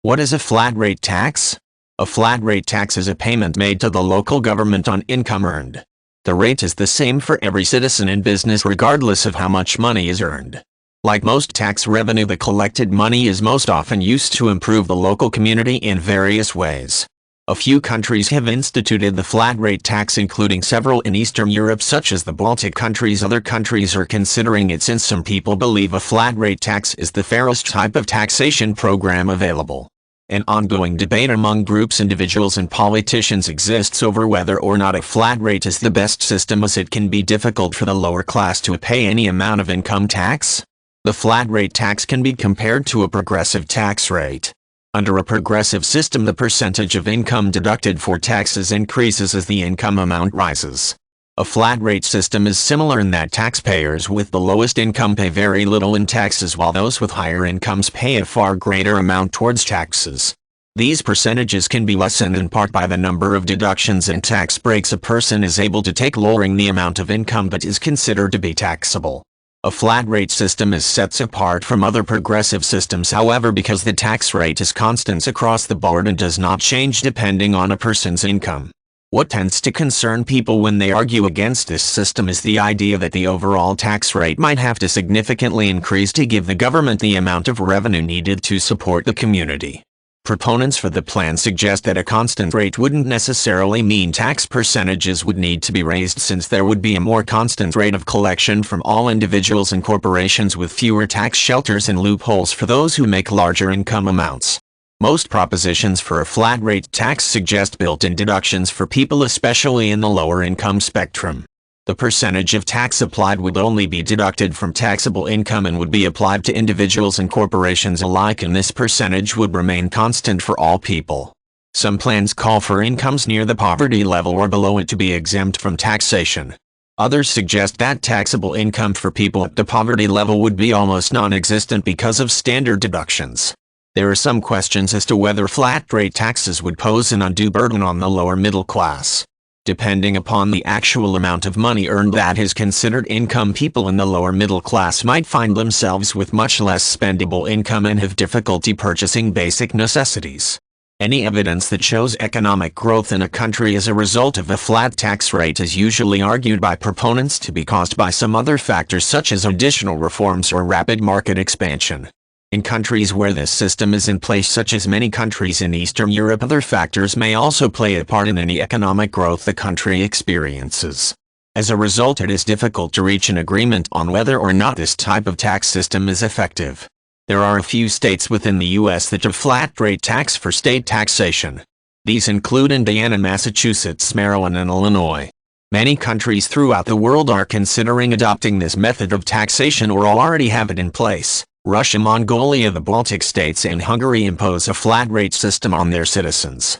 What is a flat rate tax? A flat rate tax is a payment made to the local government on income earned. The rate is the same for every citizen and business regardless of how much money is earned. Like most tax revenue, the collected money is most often used to improve the local community in various ways. A few countries have instituted the flat rate tax, including several in Eastern Europe such as the Baltic countries. Other countries are considering it since some people believe a flat rate tax is the fairest type of taxation program available. An ongoing debate among groups, individuals and politicians exists over whether or not a flat rate is the best system, as it can be difficult for the lower class to pay any amount of income tax. The flat rate tax can be compared to a progressive tax rate. Under a progressive system, the percentage of income deducted for taxes increases as the income amount rises. A flat rate system is similar in that taxpayers with the lowest income pay very little in taxes, while those with higher incomes pay a far greater amount towards taxes. These percentages can be lessened in part by the number of deductions and tax breaks a person is able to take, lowering the amount of income that is considered to be taxable. A flat rate system is set apart from other progressive systems, however, because the tax rate is constant across the board and does not change depending on a person's income. What tends to concern people when they argue against this system is the idea that the overall tax rate might have to significantly increase to give the government the amount of revenue needed to support the community. Proponents for the plan suggest that a constant rate wouldn't necessarily mean tax percentages would need to be raised, since there would be a more constant rate of collection from all individuals and corporations, with fewer tax shelters and loopholes for those who make larger income amounts. Most propositions for a flat rate tax suggest built-in deductions for people, especially in the lower income spectrum. The percentage of tax applied would only be deducted from taxable income and would be applied to individuals and corporations alike, and this percentage would remain constant for all people. Some plans call for incomes near the poverty level or below it to be exempt from taxation. Others suggest that taxable income for people at the poverty level would be almost non-existent because of standard deductions. There are some questions as to whether flat rate taxes would pose an undue burden on the lower middle class. Depending upon the actual amount of money earned that is considered income, people in the lower middle class might find themselves with much less spendable income and have difficulty purchasing basic necessities. Any evidence that shows economic growth in a country as a result of a flat tax rate is usually argued by proponents to be caused by some other factors, such as additional reforms or rapid market expansion. In countries where this system is in place, such as many countries in Eastern Europe, other factors may also play a part in any economic growth the country experiences. As a result, it is difficult to reach an agreement on whether or not this type of tax system is effective. There are a few states within the U.S. that have flat rate tax for state taxation. These include Indiana, Massachusetts, Maryland, and Illinois. Many countries throughout the world are considering adopting this method of taxation or already have it in place. Russia, Mongolia, the Baltic states, and Hungary impose a flat rate system on their citizens.